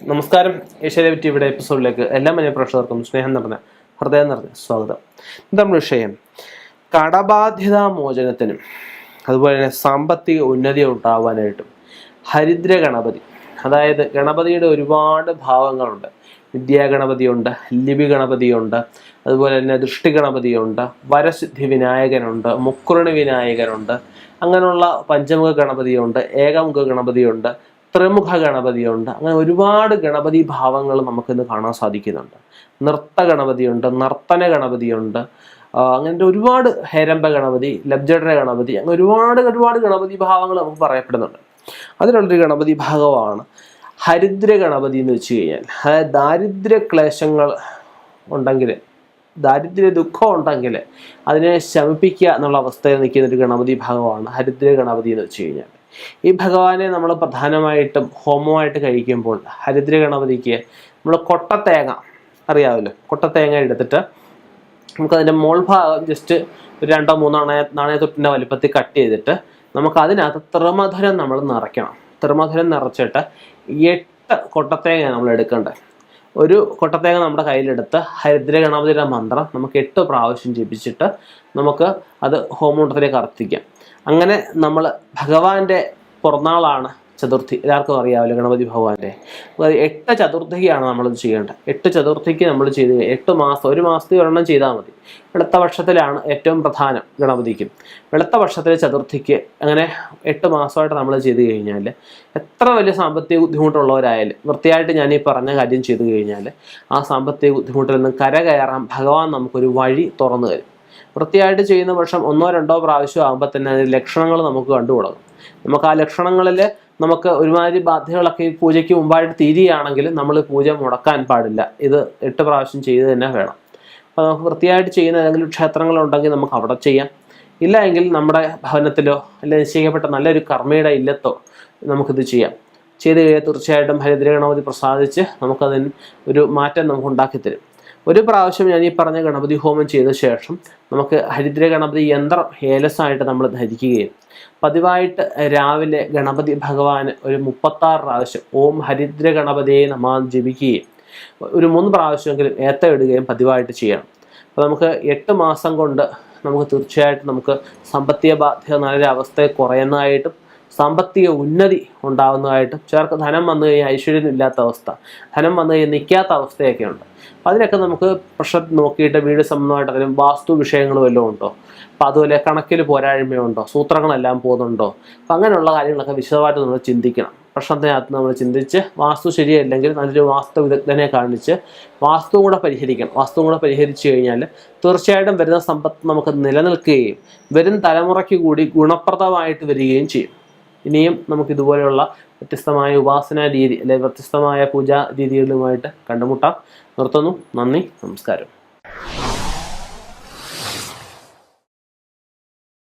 നമസ്കാരം. ഏഷ്യാനെറ്റ് ടിവിയുടെ എപ്പിസോഡിലേക്ക് എല്ലാ മനുഷ്യ പ്രേക്ഷകർക്കും ഹൃദയം നിറഞ്ഞ സ്വാഗതം. നമ്മുടെ വിഷയം കടബാധ്യതാ മോചനത്തിനും അതുപോലെ തന്നെ സാമ്പത്തിക ഉന്നതി ഉണ്ടാവാനായിട്ടും ഹരിദ്ര ഗണപതി, അതായത് ഗണപതിയുടെ ഒരുപാട് ഭാവങ്ങളുണ്ട്. വിദ്യാഗണപതിയുണ്ട്, ലിപി ഗണപതിയുണ്ട്, അതുപോലെ തന്നെ ദൃഷ്ടി ഗണപതിയുണ്ട്, വരസിദ്ധി വിനായകനുണ്ട്, മുക്കുറുണി വിനായകനുണ്ട്, അങ്ങനെയുള്ള പഞ്ചമുഖ ഗണപതിയുണ്ട്, ഏകമുഖ ഗണപതിയുണ്ട്, ത്രിമുഖ ഗണപതിയുണ്ട്. അങ്ങനെ ഒരുപാട് ഗണപതി ഭാവങ്ങൾ നമുക്കിന്ന് കാണാൻ സാധിക്കുന്നുണ്ട്. നൃത്ത ഗണപതിയുണ്ട്, നർത്തന ഗണപതിയുണ്ട്, അങ്ങനത്തെ ഒരുപാട് ഹേരംബ ഗണപതി, ലബ്ജഡര ഗണപതി, അങ്ങനെ ഒരുപാട് ഗണപതി ഭാവങ്ങൾ നമുക്ക് പറയപ്പെടുന്നുണ്ട്. അതിലുള്ളൊരു ഗണപതി ഭാഗമാണ് ഹരിദ്ര ഗണപതി എന്ന് വെച്ച് കഴിഞ്ഞാൽ, അതായത് ദാരിദ്ര്യ ക്ലേശങ്ങൾ ഉണ്ടെങ്കിൽ, ദാരിദ്ര്യ ദുഃഖം ഉണ്ടെങ്കിൽ അതിനെ ശമിപ്പിക്കുക എന്നുള്ള അവസ്ഥയിൽ നിൽക്കുന്ന ഒരു ഗണപതി ഭാഗമാണ് ഹരിദ്ര ഗണപതി എന്ന് വെച്ച് കഴിഞ്ഞാൽ. ഈ ഭഗവാനെ നമ്മൾ പ്രധാനമായിട്ടും ഹോമമായിട്ട് കഴിക്കുമ്പോൾ ഹരിദ്ര ഗണപതിക്ക് നമ്മൾ കൊട്ടത്തേങ്ങ അറിയാമല്ലോ, കൊട്ടത്തേങ്ങ എടുത്തിട്ട് നമുക്കതിൻ്റെ മോൾഭാഗം ജസ്റ്റ് ഒരു 2-3 നാണയത്തൊട്ടിൻ്റെ വലിപ്പത്തിൽ കട്ട് ചെയ്തിട്ട് നമുക്ക് അതിനകത്ത് ത്രിമധുരം നമ്മൾ നിറയ്ക്കണം. ത്രിമധുരം നിറച്ചിട്ട് 8 കൊട്ടത്തേങ്ങ നമ്മൾ എടുക്കേണ്ടത്. ഒരു കൊട്ടത്തേങ്ങ നമ്മുടെ കയ്യിലെടുത്ത് ഹരിദ്ര ഗണപതിയുടെ മന്ത്രം നമുക്ക് 8 പ്രാവശ്യം ജപിച്ചിട്ട് നമുക്ക് അത് ഹോമകുണ്ടത്തിലേക്ക് അർപ്പിക്കാം. അങ്ങനെ നമ്മൾ ഭഗവാന്റെ പിറന്നാളാണ് ചതുർത്ഥി, എല്ലാവർക്കും അറിയാമല്ലോ ഗണപതി ഭഗവാന്റെ. 8 ചതുർത്ഥിക്കാണ് നമ്മളിത് ചെയ്യേണ്ടത്. 8 ചതുർത്ഥിക്ക് നമ്മൾ ചെയ്ത് 8 മാസം, ഒരു മാസത്തിൽ ഒരെണ്ണം ചെയ്താൽ മതി. വെളുത്ത പക്ഷത്തിലാണ് ഏറ്റവും പ്രധാനം ഗണപതിക്കും. വെളുത്ത പക്ഷത്തിലെ ചതുർത്ഥിക്ക് അങ്ങനെ 8 മാസമായിട്ട് നമ്മൾ ചെയ്ത് കഴിഞ്ഞാൽ എത്ര വലിയ സാമ്പത്തിക ബുദ്ധിമുട്ടുള്ളവരായാലും വൃത്തിയായിട്ട് ഞാൻ ഈ പറഞ്ഞ കാര്യം ചെയ്തു കഴിഞ്ഞാൽ ആ സാമ്പത്തിക ബുദ്ധിമുട്ടിൽ നിന്ന് കരകയറാൻ ഭഗവാൻ നമുക്കൊരു വഴി തുറന്നു തരും. വൃത്തിയായിട്ട് ചെയ്യുന്ന പക്ഷം 1-2 പ്രാവശ്യം ആകുമ്പോൾ തന്നെ അതിൻ്റെ ലക്ഷണങ്ങൾ നമുക്ക് കണ്ടു തുടങ്ങും. നമുക്ക് ആ ലക്ഷണങ്ങളിൽ നമുക്ക് ഒരുമാതിരി ബാധ്യതകളൊക്കെ ഈ പൂജയ്ക്ക് മുമ്പായിട്ട് തീരുകയാണെങ്കിൽ നമ്മൾ പൂജ മുടക്കാൻ പാടില്ല. ഇത് 8 പ്രാവശ്യം ചെയ്ത് തന്നെ വേണം. അപ്പോൾ നമുക്ക് വൃത്തിയായിട്ട് ചെയ്യുന്ന ഏതെങ്കിലും ക്ഷേത്രങ്ങളുണ്ടെങ്കിൽ നമുക്ക് അവിടെ ചെയ്യാം. ഇല്ല എങ്കിൽ നമ്മുടെ ഭവനത്തിലോ അല്ലെങ്കിൽ നിശ്ചയിക്കപ്പെട്ട നല്ലൊരു കർമ്മയുടെ ഇല്ലത്തോ നമുക്കിത് ചെയ്യാം. ചെയ്ത് കഴിഞ്ഞാൽ തീർച്ചയായിട്ടും ഹരിദ്ര ഗണപതി പ്രസാദിച്ച് നമുക്കതിന് ഒരു മാറ്റം നമുക്ക് ഉണ്ടാക്കിത്തരും. ഒരു പ്രാവശ്യം ഞാൻ ഈ പറഞ്ഞ ഗണപതി ഹോമം ചെയ്ത ശേഷം നമുക്ക് ഹരിദ്ര ഗണപതി യന്ത്രം ഏലസായിട്ട് നമ്മൾ ധരിക്കുകയും പതിവായിട്ട് രാവിലെ ഗണപതി ഭഗവാന് ഒരു 36 പ്രാവശ്യം ഓം ഹരിദ്ര ഗണപതിയെ നമഃ ജപിക്കുകയും ഒരു 3 പ്രാവശ്യമെങ്കിലും ഇടുകയും പതിവായിട്ട് ചെയ്യണം. അപ്പോൾ നമുക്ക് 8 മാസം കൊണ്ട് നമുക്ക് തീർച്ചയായിട്ടും നമുക്ക് സാമ്പത്തിക ബാധ്യത നല്ലൊരു അവസ്ഥയെ കുറയുന്നതായിട്ടും സാമ്പത്തിക ഉന്നതി ഉണ്ടാകുന്നതായിട്ടും, ചിലർക്ക് ധനം വന്നു കഴിഞ്ഞാൽ ഐശ്വര്യം ഇല്ലാത്ത അവസ്ഥ, ധനം വന്നു കഴിഞ്ഞാൽ നിൽക്കാത്ത അവസ്ഥയൊക്കെ ഉണ്ട്. അപ്പം അതിനൊക്കെ നമുക്ക് പ്രശ്നം നോക്കിയിട്ട് വീട് സംബന്ധമായിട്ട് അതിലും വാസ്തു വിഷയങ്ങൾ വല്ലതും ഉണ്ടോ, അപ്പം അതുപോലെ കണക്കിൽ പോരായ്മയുണ്ടോ, സൂത്രങ്ങളെല്ലാം പോകുന്നുണ്ടോ, അപ്പം അങ്ങനെയുള്ള കാര്യങ്ങളൊക്കെ വിശദമായിട്ട് നമ്മൾ ചിന്തിക്കണം. പ്രശ്നത്തിനകത്ത് നമ്മൾ ചിന്തിച്ച് വാസ്തു ശരിയല്ലെങ്കിൽ നല്ലൊരു വാസ്തു വിദഗ്ധനെ കാണിച്ച് വാസ്തുവും കൂടെ പരിഹരിക്കണം. വാസ്തുവും കൂടെ പരിഹരിച്ചു കഴിഞ്ഞാൽ തീർച്ചയായിട്ടും വരുന്ന സമ്പത്ത് നമുക്ക് നിലനിൽക്കുകയും വരും തലമുറയ്ക്ക് കൂടി ഗുണപ്രദമായിട്ട് വരികയും ചെയ്യും. ഇനിയും നമുക്ക് ഇതുപോലെയുള്ള വ്യത്യസ്തമായ ഉപാസനാ രീതി അല്ലെങ്കിൽ വ്യത്യസ്തമായ പൂജാ രീതികളുമായിട്ട് കണ്ടുമുട്ടാം. നിർത്തുന്നു. നന്ദി, നമസ്കാരം.